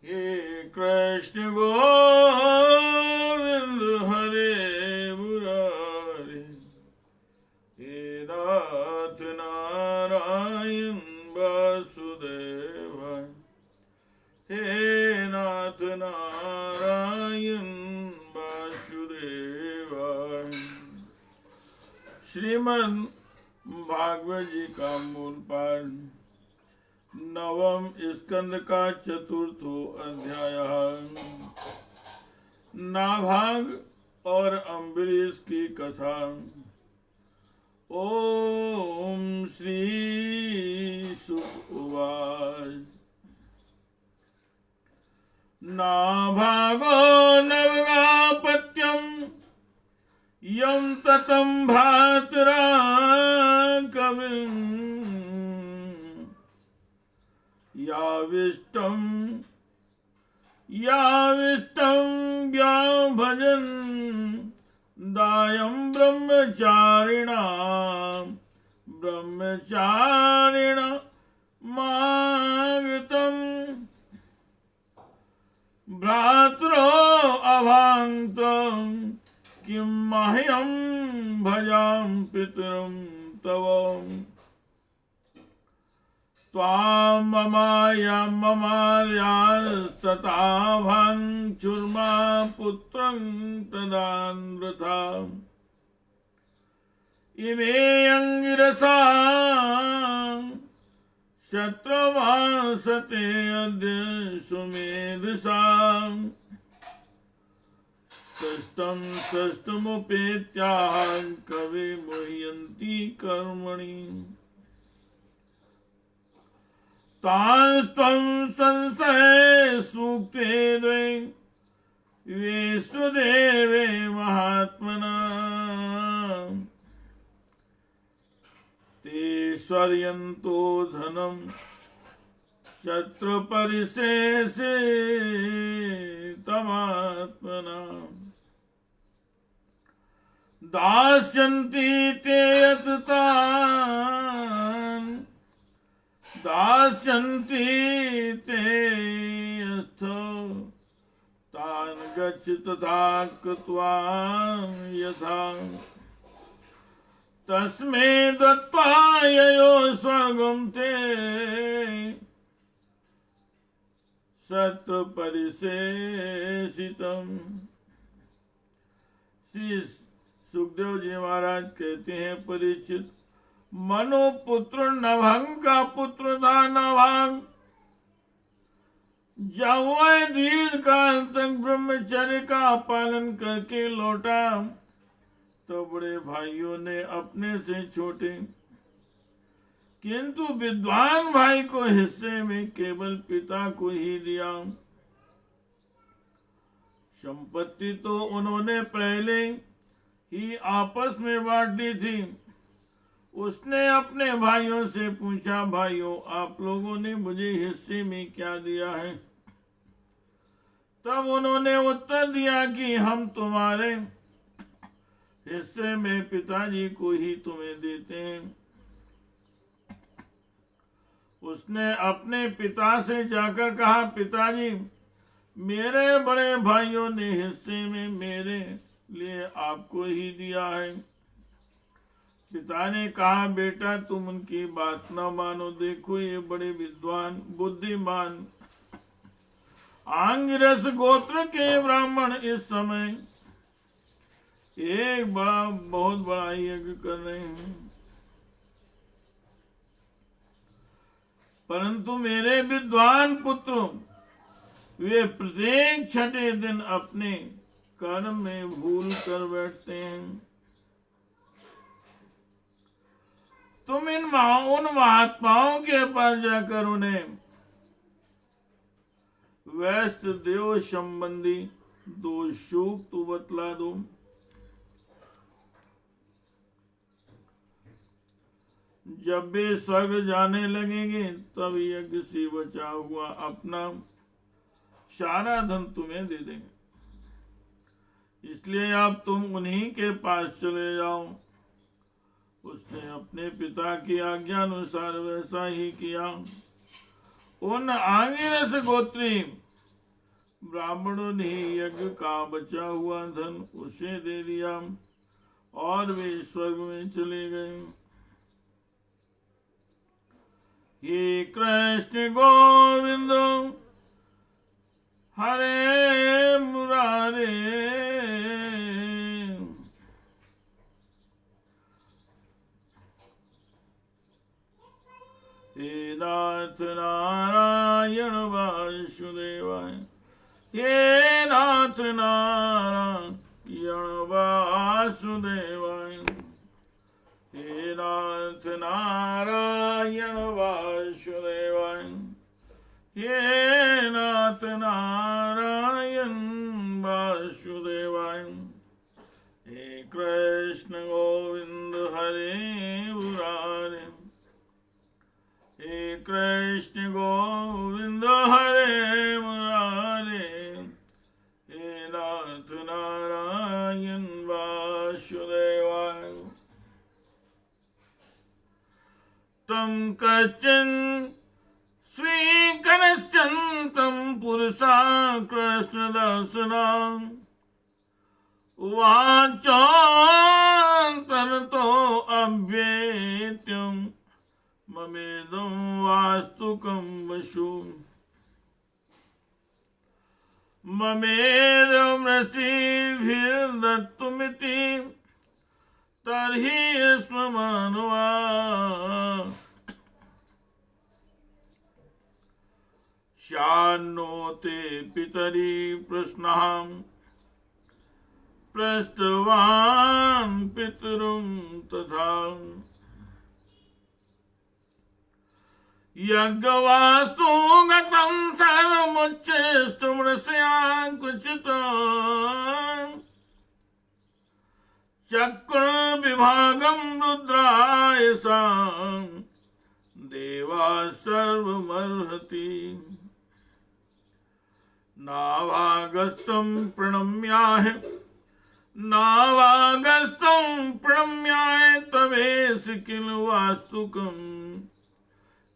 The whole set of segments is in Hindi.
हे कृष्ण गोविंद हरे मुरारे, हे नाथ नारायण वासुदेव, हे नाथ नारायण वासुदेव। श्रीमद् भागवत जी का मूल पाठ, नवम स्कंद का चतुर्थो अध्याय। नाभाग और अम्बरीश की कथा। ओम श्री शुक उवाच। नाभागो नवगापत्यं यं ततं भ्रातरा कविं याविष्टं व्याभजन् दायं ब्रह्मचारिण मागतम् भ्रातरो अभान्तं किं मह्यं भजां पितरं तव त्वां ममार्यास्तथा भाञ्चुर्मा पुत्रं तदान्वृथा इमे अङ्गिरसा शत्रवासते अद्य सुमेधसा षष्ठमुपेत्याह कवे मुह्यन्ति कर्मणि तांस्त्वं संशये सूक्ते द्वे वेष्टुदेवे महात्मना ते स्वर्यन्तो धनं शत्रुपरिशेषे तमात्मना दास्यन्ति ते यततान् दास्यन्ति ते यस्थो तान् गच्छ तथा कृत्वा यथा तस्मै दत्त्वा ययो स्वर्गं ते शत्रुपरिशेषितम्। श्री सुखदेव जी महाराज कहते हैं, परीक्षित, मनुपुत्र नभं का पुत्र था नभाग। जब वह दीर्घ काल तक ब्रह्मचर्य का पालन करके लौटा तो बड़े भाइयों ने अपने से छोटे किंतु विद्वान भाई को हिस्से में केवल पिता को ही दिया। संपत्ति तो उन्होंने पहले ही आपस में बांट दी थी। उसने अपने भाइयों से पूछा, भाइयों आप लोगों ने मुझे हिस्से में क्या दिया है? तब उन्होंने उत्तर दिया कि हम तुम्हारे हिस्से में पिताजी को ही तुम्हें देते हैं। उसने अपने पिता से जाकर कहा, पिताजी मेरे बड़े भाइयों ने हिस्से में मेरे लिए आपको ही दिया है। पिता ने कहा, बेटा तुम उनकी बात न मानो, देखो ये बड़े विद्वान बुद्धिमान आंगिरस गोत्र के ब्राह्मण इस समय एक बहुत बड़ा यज्ञ कर रहे हैं, परंतु मेरे विद्वान पुत्रों वे प्रत्येक छठे दिन अपने कर्म में भूल कर बैठते हैं। तुम उन महात्माओं के पास जाकर उन्हें वैष्ट देव संबंधी दो सूक्त बतला दो। जब वे स्वर्ग जाने लगेंगे तब यज्ञ से बचा हुआ अपना सारा धन तुम्हें दे देंगे, इसलिए अब तुम उन्हीं के पास चले जाओ। उसने अपने पिता की आज्ञा अनुसार वैसा ही किया। उन आंगिरस गोत्री ब्राह्मणों ने यज्ञ का बचा हुआ धन उसे दे दिया और वे स्वर्ग में चले गए। हे कृष्ण गोविंद हरे मुरारे, हे नाथ नारायण वासुदेवाय, हे नाथ नारायण वासुदेवाय, हे नाथ नारायण वासुदेवाय, हे नाथ नारायण वासुदेवाय। हे कृष्ण गोविंद हरे मुरारे, हे कृष्ण गोविंद हरे मुरारे, हे नाथ नारायण वासुदेवाय। तम कश्चन स्वीकरश्चन्तं पुरुषा कृष्ण दर्शनम् उवाचोऽन्तरतो अव्येत्यम् ममेदं वास्तुकं वशु, ममेदं ऋषिभिर्दत्तमिति तर्हि स्ममनुवा। श्यान्नो ते पितरि प्रश्नः पृष्टवान् पितरं तथा, यज्ञवास्तु गतं सर्वमुच्छिष्टमृषयाङ्कुचितम्, चक्रविभागं रुद्रायसां देवा सर्वमर्हति। नावागस्तं प्रणम्याहि, नावागस्तं प्रणम्याहि तवेश किल वास्तुकम्,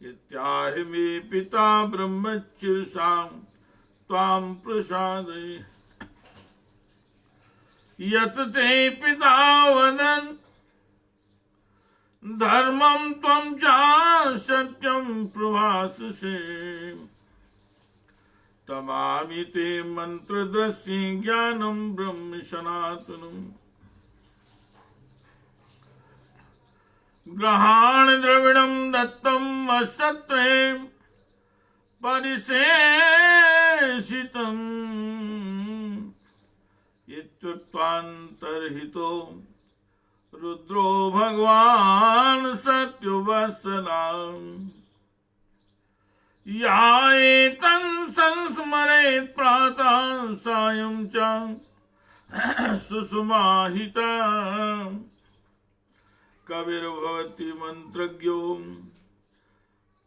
इत्याहि मे पिता ब्रह्मचिरसां त्वां प्रसादये। यत् ते पिता वदन् धर्मं त्वं च सत्यं प्रभाषसे, तमामि ते मंत्रद्रष्टि ज्ञानं ब्रह्म सनातनम्। ग्रहाण द्रविणं दत्तं वसत्रे परिशेषितम्, इत्युक्त्वान्तर्हितो रुद्रो भगवान् सत्यवत्सलाम्। या एतं संस्मरेत् प्रातः सायं च सुषुमाहिता, कविर्भवति मंत्रज्ञो,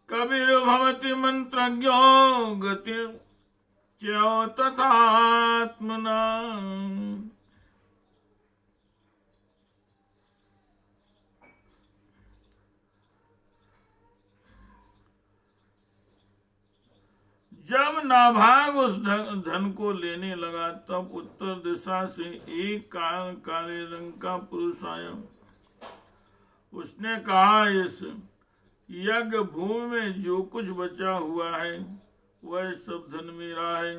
कविर्भवति मंत्रज्ञो गतिर् च तथात्मना। जब नाभाग उस धन को लेने लगा तब उत्तर दिशा से एक काले रंग का पुरुष आया। उसने कहा, इस यज्ञ भूमि में जो कुछ बचा हुआ है वह सब धन मेरा है।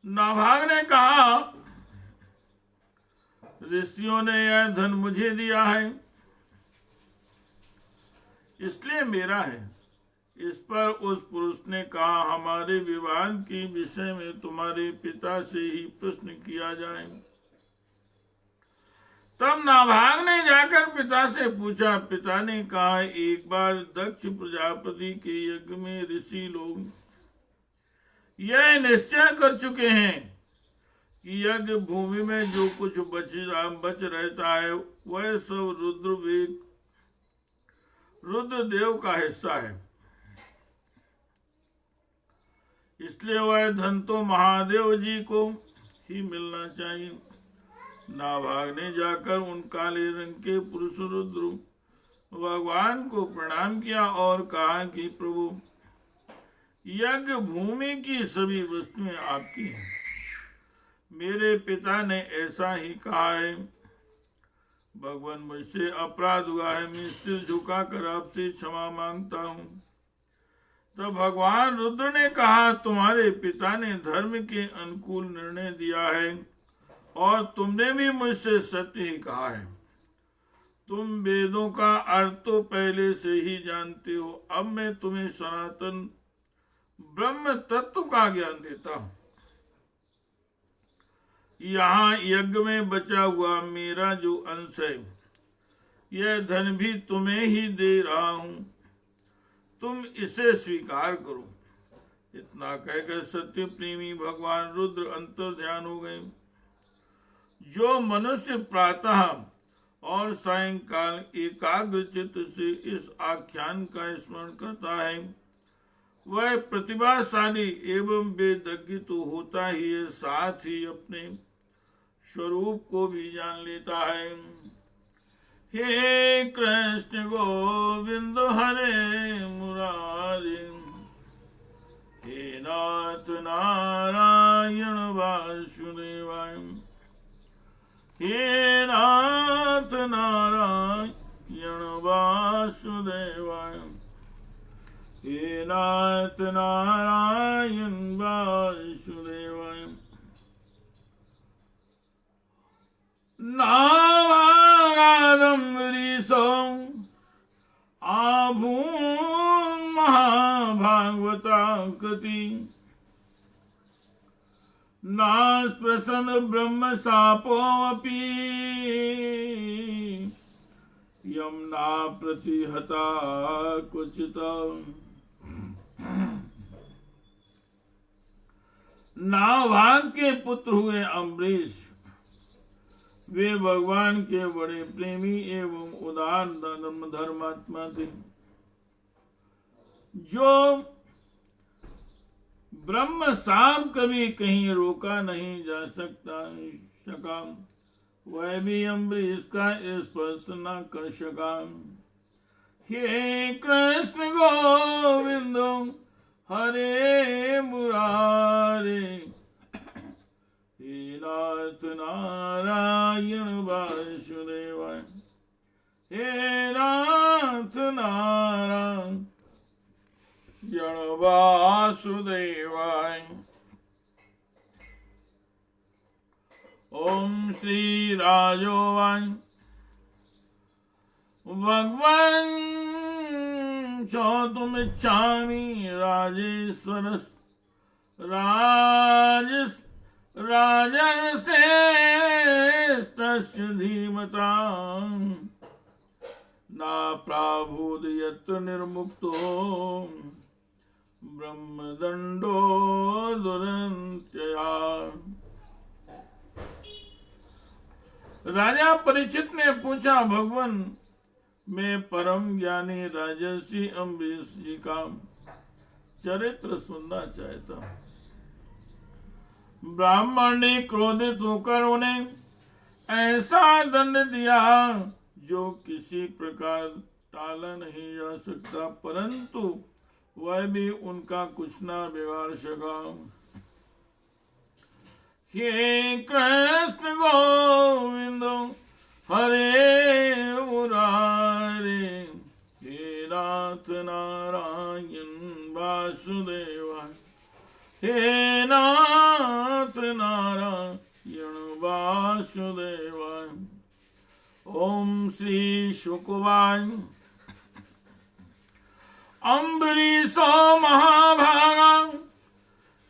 नाभाग ने कहा, ऋषियों ने यह धन मुझे दिया है इसलिए मेरा है। इस पर उस पुरुष ने कहा, हमारे विवाद के विषय में तुम्हारे पिता से ही प्रश्न किया जाए। तब नाभाग ने जाकर पिता से पूछा। पिता ने कहा, एक बार दक्ष प्रजापति के यज्ञ में ऋषि लोग यह निश्चय कर चुके हैं कि यज्ञ भूमि में जो कुछ बच रहता है वह सब रुद्रदेव का हिस्सा है, इसलिए वह धन तो महादेव जी को ही मिलना चाहिए। नाभाग ने जाकर उन काले रंग के पुरुष भगवान को प्रणाम किया और कहा कि प्रभु, यज्ञ भूमि की सभी वस्तुएं आपकी हैं। मेरे पिता ने ऐसा ही कहा है। भगवान, मुझसे अपराध हुआ है, मैं सिर झुकाकर आपसे क्षमा मांगता हूँ। तो भगवान रुद्र ने कहा, तुम्हारे पिता ने धर्म के अनुकूल निर्णय दिया है और तुमने भी मुझसे सत्य ही कहा है। तुम वेदों का अर्थ तो पहले से ही जानते हो। अब मैं तुम्हें सनातन ब्रह्म तत्व का ज्ञान देता हूँ। यहाँ यज्ञ में बचा हुआ मेरा जो अंश है, यह धन भी तुम्हें ही दे रहा हूँ, तुम इसे स्वीकार करो। इतना कहकर सत्य प्रेमी भगवान रुद्र अंतर ध्यान हो गए। जो मनुष्य प्रातः और सायंकाल एकाग्र चित्त से इस आख्यान का स्मरण करता है, वह प्रतिभाशाली एवं वेदज्ञ तो होता ही है, साथ ही अपने स्वरूप को भी जान लेता है। हे कृष्ण गोविंद हरे मुरारी, हे नाथ नारायण वासुदेवाय, हे नाथ नारायण वासुदेवाय, हे नाथ नारायण वासुदेवाय। नावागादम्बरीशो आभून् महाभागवता कृति, नास्पृशन् ब्रह्म शापोऽपि यं न प्रतिहता क्वचित्। नाभाग के पुत्र हुए अम्बरीश, वे भगवान के बड़े प्रेमी एवं उदार धर्मात्मा थे। जो ब्रह्म शाप कभी कहीं रोका नहीं जा सका, वह भी अम्बरीश का स्पर्श न कर सका। हे कृष्ण गोविंद हरे मुरारे, हे नाथ नारायण वासुदेवाय, हे नाथ नारायण वासुदेवाय। ओम श्री राजोवाच भगवान चौतुमिच्छामि राजेश्वरस् राजन से धीमता ना प्राभूद यत्र निर्मुक्तो ब्रह्मदंडो दुरंत्यया। राजा परीक्षित ने पूछा, भगवान, मैं परम ज्ञानी राजर्षि अम्बरीश जी का चरित्र सुनना चाहता हूँ। ब्राह्मण ने क्रोधित होकर उन्हें ऐसा दंड दिया जो किसी प्रकार टाला नहीं जा सकता, परंतु वह भी उनका कुछ न बिगाड़ सका। हे कृष्ण गोविंद हरे मुरारे, हे नाथ नारायण वासुदेवाय, हे नाथ नारायण वासुदेवाय। ओम श्री शुकवाय अम्बरीशो महाभागा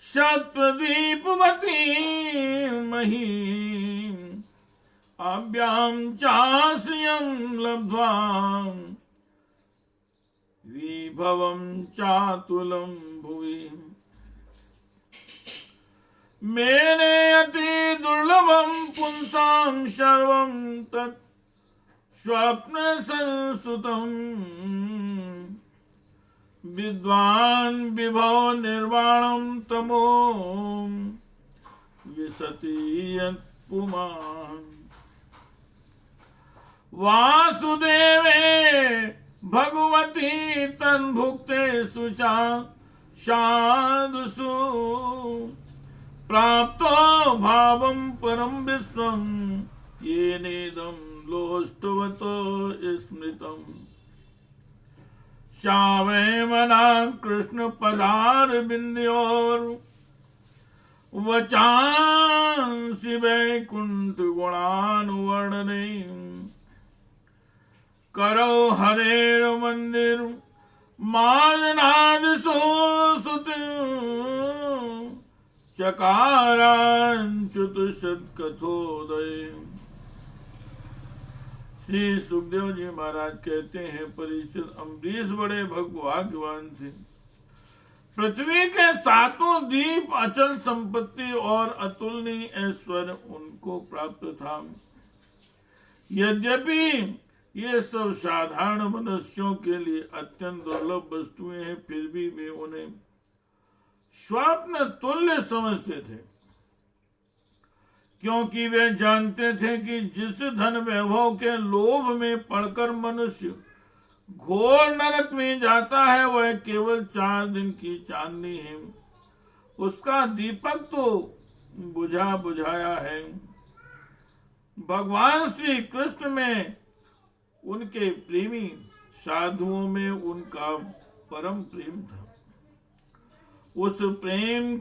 सत्वद्वीपवती मही, अभ्याम चाश्रियं लब्ध्वा विभवं चातुलं भुवि। मेने अति दुर्लभं पुंसां सर्वं तत् स्वप्न संस्तुतं, विद्वान् विभो निर्वाणं तमो विशति यत् पुमान्। वासुदेवे भगवती तन भुक्ते सुचा साधुषु प्राप्तो भावं परम विश्वं येनेदं लोष्टवतो स्मृतम् श्यामे मना कृष्ण पदार बिंदयोर वचांसि वैकुंठ गुणानुवर्णने करो हरेर मंदिर माजनाद सोसुत चकारांच्युत सत्कथोदय। श्री सुखदेव जी महाराज कहते हैं, परीक्षित, अम्बरीश बड़े भाग्यवान थे। पृथ्वी के सातों दीप, अचल संपत्ति और अतुलनीय ऐश्वर्य उनको प्राप्त था। यद्यपि ये सब साधारण मनुष्यों के लिए अत्यंत दुर्लभ वस्तुएं हैं, फिर भी वे उन्हें स्वप्न तुल्य समझते थे, क्योंकि वे जानते थे कि जिस धन वैभव के लोभ में पड़कर मनुष्य घोर नरक में जाता है, वह केवल 4 दिन की चांदनी है, उसका दीपक तो बुझा बुझाया है। भगवान श्री कृष्ण में उनके प्रेमी, साधुओं में उनका परम प्रेम था। उस प्रेम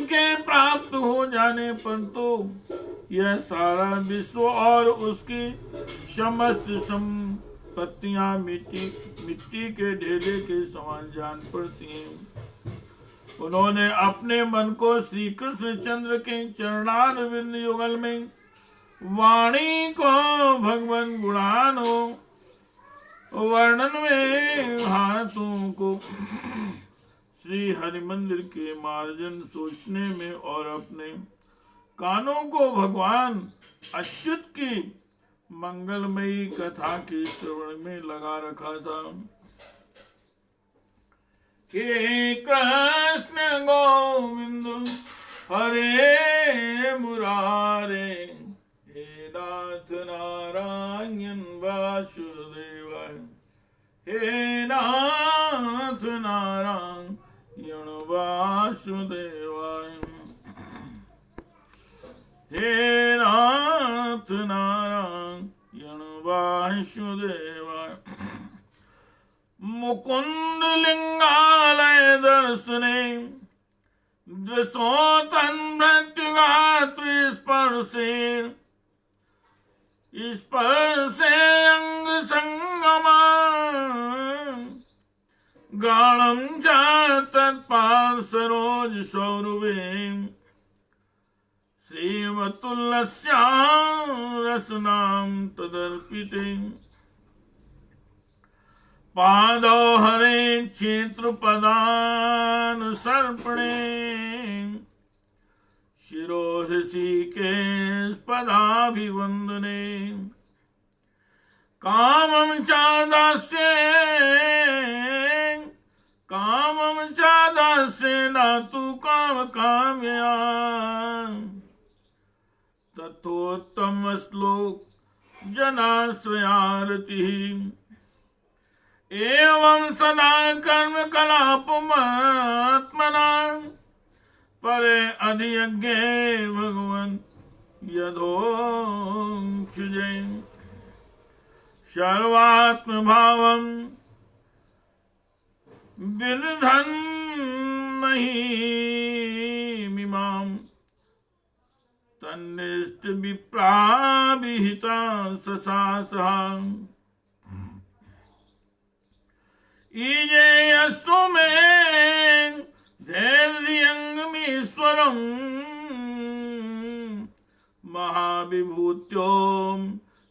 के प्राप्त हो जाने पर तो यह सारा विश्व और उसकी समस्त संपत्तियां मिट्टी के ढेले के समान जान पड़ती हैं। उन्होंने अपने मन को श्री कृष्ण चंद्र के चरणारविंद युगल में वाणी को भगवान गुणानो वर्णन में, हाथों को श्री हरि मंदिर के मार्जन सोचने में और अपने कानों को भगवान अच्युत की मंगलमयी कथा के श्रवण में लगा रखा था। हे कृष्ण गोविंद हरे मुरारे, हे नाथ नारायण वासुदेवाय, हे नाथ नारायण वासुदेवाय, हे नाथ नारायण वासुदेवाय। मुकुंद लिंगालय दर्शने दृशोतन मृत्युगात्री स्पर्शे, स्पर्शे अंग संगमा गाणम चा तत्पाल सरोज सौरभे, श्रीमतुल्लस्यां रसनां तदर्पिते। पादौ हरे क्षेत्र पदानुसर्पणे, शिरो ऋषिकेश पदाभिवंदने। कामं चादास्ये न तु काम काम्या, तथोत्तम श्लोक जनाश्रयारतिः। एवं सदा कर्म कलापमात्मना, परे अधियज्ञे भगवन् यथोक्षुजे। सर्वात्म भावं विदधन् महीमिमां, तन्निष्ठ विप्राभिहिता ससासहा। ईजे यस्सु मे धैर्यंगमीश्वरं, महाविभूत्यो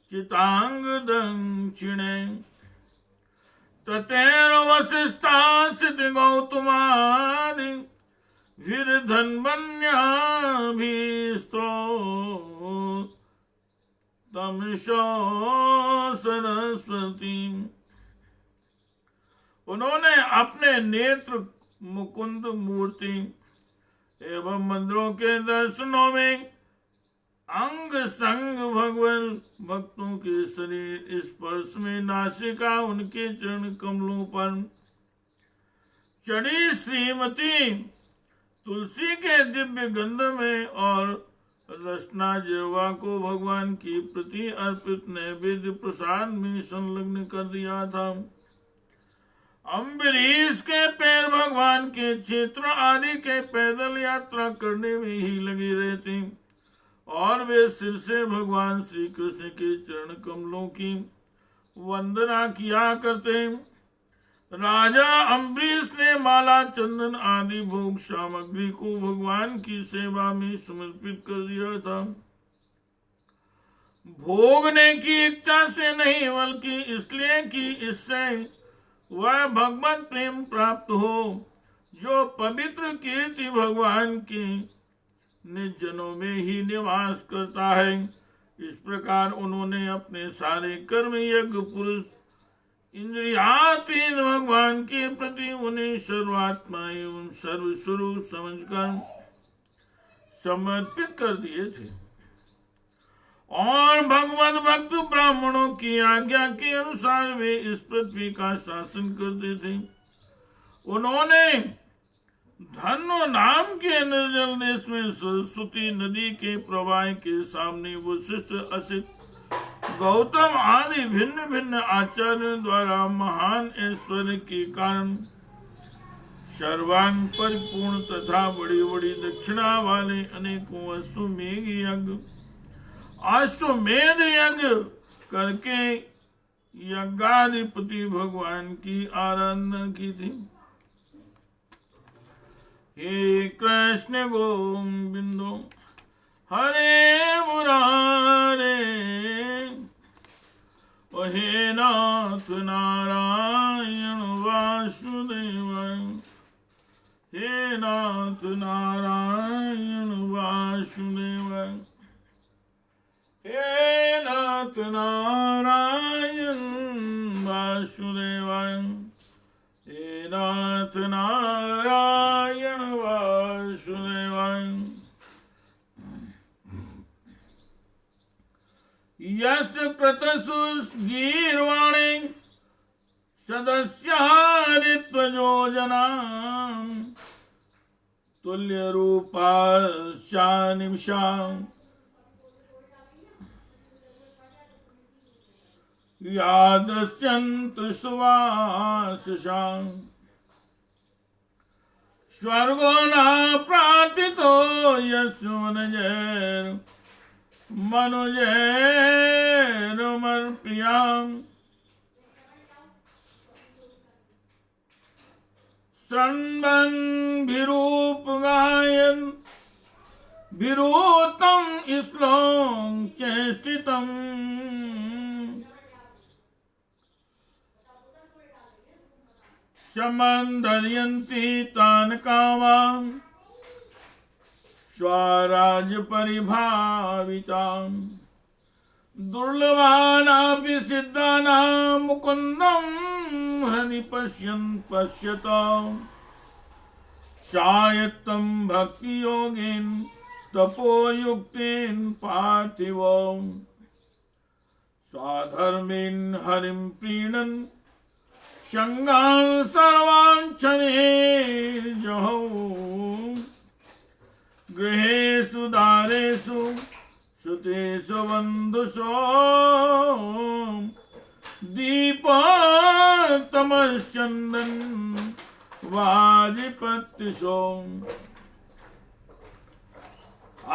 चितांग दक्षिणे। ततेर वसिष्ठा सिद्धि गौतमादि, विरधन्वन्याभिस्त्रो तमसो सरस्वती। उन्होंने अपने नेत्र मुकुंद मूर्ति एवं मंदिरों के दर्शनों में अंग संग भगवान भक्तों के शरीर स्पर्श में नासिका उनके चरण कमलों पर चढ़ी श्रीमती तुलसी के दिव्य गंध में और रसना जिह्वा को भगवान की प्रति अर्पित नैवेद्य प्रसाद में संलग्न कर दिया था। अम्बरीश के पैर भगवान के क्षेत्र आदि के पैदल यात्रा करने में ही लगे रहते और वे सिर से भगवान श्री कृष्ण के चरण कमलों की वंदना किया करते। राजा अम्बरीश ने माला चंदन आदि भोग सामग्री को भगवान की सेवा में समर्पित कर दिया था। भोगने की इच्छा से नहीं, बल्कि इसलिए कि इससे वह भगवत प्रेम प्राप्त हो जो पवित्र कीर्ति भगवान की निर्जनों में ही निवास करता है। इस प्रकार उन्होंने अपने सारे कर्म यज्ञ पुरुष इंद्रियातीत भगवान के प्रति उन्हें सर्वात्मा एवं सर्वस्वरूप समझकर समर्पित कर दिए थे और भगवत भक्त ब्राह्मणों की आज्ञा के अनुसार वे इस पृथ्वी का शासन करते थे। उन्होंने धन्व नाम के निर्जल देश में सरस्वती नदी के प्रवाह के सामने वशिष्ठ असित गौतम आदि भिन्न भिन्न आचार्यों द्वारा महान ऐश्वर्य के कारण सर्वांग परिपूर्ण तथा बड़ी बड़ी दक्षिणा वाले अनेकों अश्वमेध यज्ञ करके यज्ञाधिपति भगवान की आराधना की थी। हे कृष्ण गोविंदो हरे मुरारे, हे नाथ नारायण वासुदेव, हे नाथ नारायण वासुदेव, हे नाथ नारायण वासुदेव, हे नाथ नारायण वासुदेव। यस्य कृतसु गीर्वाणे सदस्यारित्वयोजना तुल्य रूपाशानिमिषा यादृश्यन्तु सुवाससा स्वर्गो न प्रार्थितो यस्वनजैर् मनुजैरमर्प्रियाम् शृण्वन् विरूपगायन् विरूतं श्लोकं चेष्टितम् समन्दर्यन्ति तान् कामान् स्वराज्य परिभावितां दुर्लभानापि सिद्धानां मुकुन्दं हरि पश्यन् पश्यतां शायत्तं भक्ति योगेन तपोयुक्तेन पार्थिवं स्वाधर्मेन हरिं प्रीणन् संगान् सर्वान् क्षणेर्जहौ गृहेषु दारेषु श्रुतेषु बन्धुषु दीपतमश्चन्दन् वाजिपत्युषु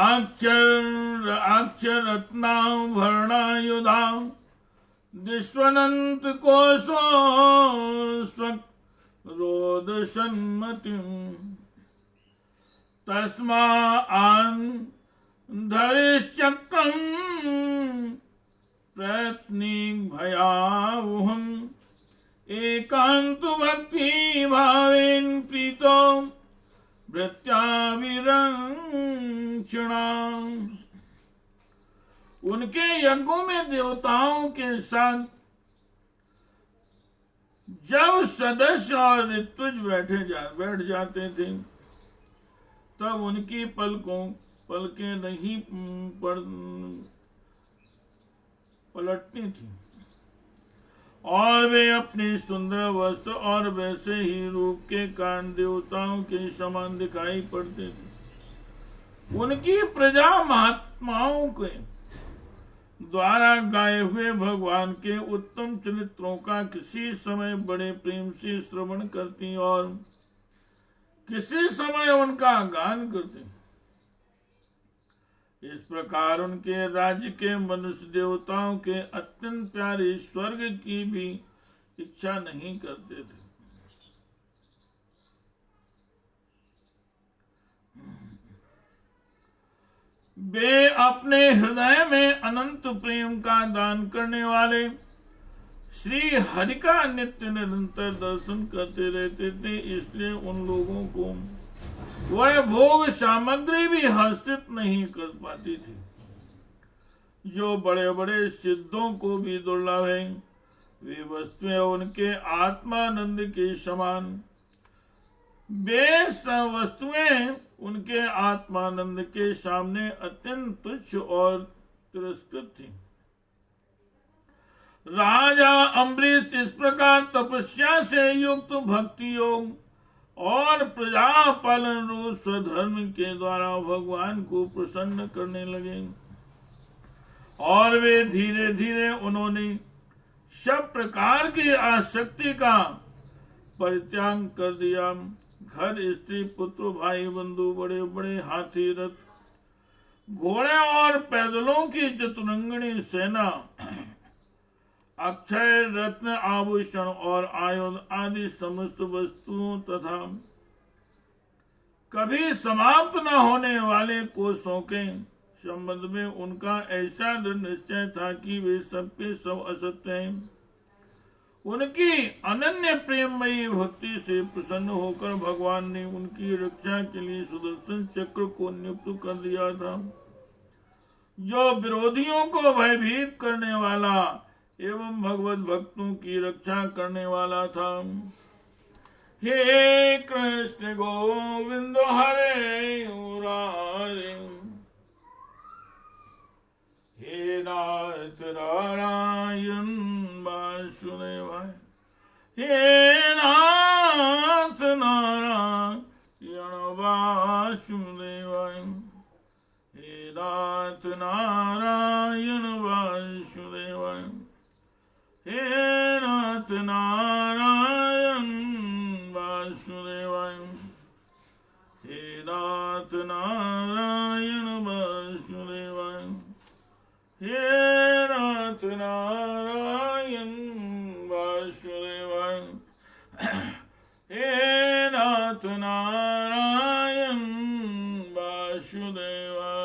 अक्षररत्नाभरणायुधां दिष्वनन्तकोशो स्वरोदसन्मतिम् तस्मान् धरिष्यक्रं प्रयत्निक भयावहम् एकांतु भक्ति भावेन प्रीतो भृत्या विरंक्षणा। उनके यज्ञों में देवताओं के साथ जब सदस्य और ऋत्विज बैठ जाते थे तब उनकी पलकों पलकें नहीं पलटती थी और वे अपने सुंदर वस्त्र और वैसे ही रूप के कारण देवताओं के समान दिखाई पड़ते थे। उनकी प्रजा महात्माओं के द्वारा गाए हुए भगवान के उत्तम चरित्रों का किसी समय बड़े प्रेम से श्रवण करती और किसी समय उनका गान करती। इस प्रकार उनके राज्य के मनुष्य देवताओं के अत्यंत प्यारे स्वर्ग की भी इच्छा नहीं करते थे। वे अपने हृदय में अनंत प्रेम का दान करने वाले श्री हरि का नित्य निरंतर दर्शन करते रहते थे, इसलिए उन लोगों को वह भोग सामग्री भी हर्षित नहीं कर पाती थी जो बड़े बड़े सिद्धों को भी दुर्लभ है। वे वस्तुएं उनके आत्मानंद के समान वे वस्तुएं उनके आत्मानंद के सामने अत्यंत तुच्छ और तिरस्कृत थी। राजा अम्बरीश इस प्रकार तपस्या से युक्त भक्ति योग और प्रजा पालन रूप स्वधर्म के द्वारा भगवान को प्रसन्न करने लगे और वे धीरे धीरे उन्होंने सब प्रकार की आसक्ति का परित्याग कर दिया। घर, स्त्री, पुत्र, भाई, बंधु, बड़े बड़े हाथी, रथ, घोड़े और पैदलों की चतुरंगनी सेना, अक्षय रत्न, आभूषण और आयुध आदि समस्त वस्तुओं तथा कभी समाप्त न होने वाले कोषों के संबंध में उनका ऐसा दृढ़ निश्चय था कि वे सबके सब असत्य हैं। उनकी अनन्य प्रेममयी भक्ति से प्रसन्न होकर भगवान ने उनकी रक्षा के लिए सुदर्शन चक्र को नियुक्त कर दिया था, जो विरोधियों को भयभीत करने वाला एवं भगवत भक्तों की रक्षा करने वाला था। हे कृष्ण गोविंद हरे मुरारे, हे नाथ नारायण वासुदेवाय, हे नाथ नारायण वासुदेवाय, हे नाथ नारायण वासुदेवाय, हे नाथ नारायण वासुदेवाय, हे नाथ नारायण वासुदेवाय, हे नाथ नारायण वासुदेवाय, हे नाथ नारायण वासुदेवाय।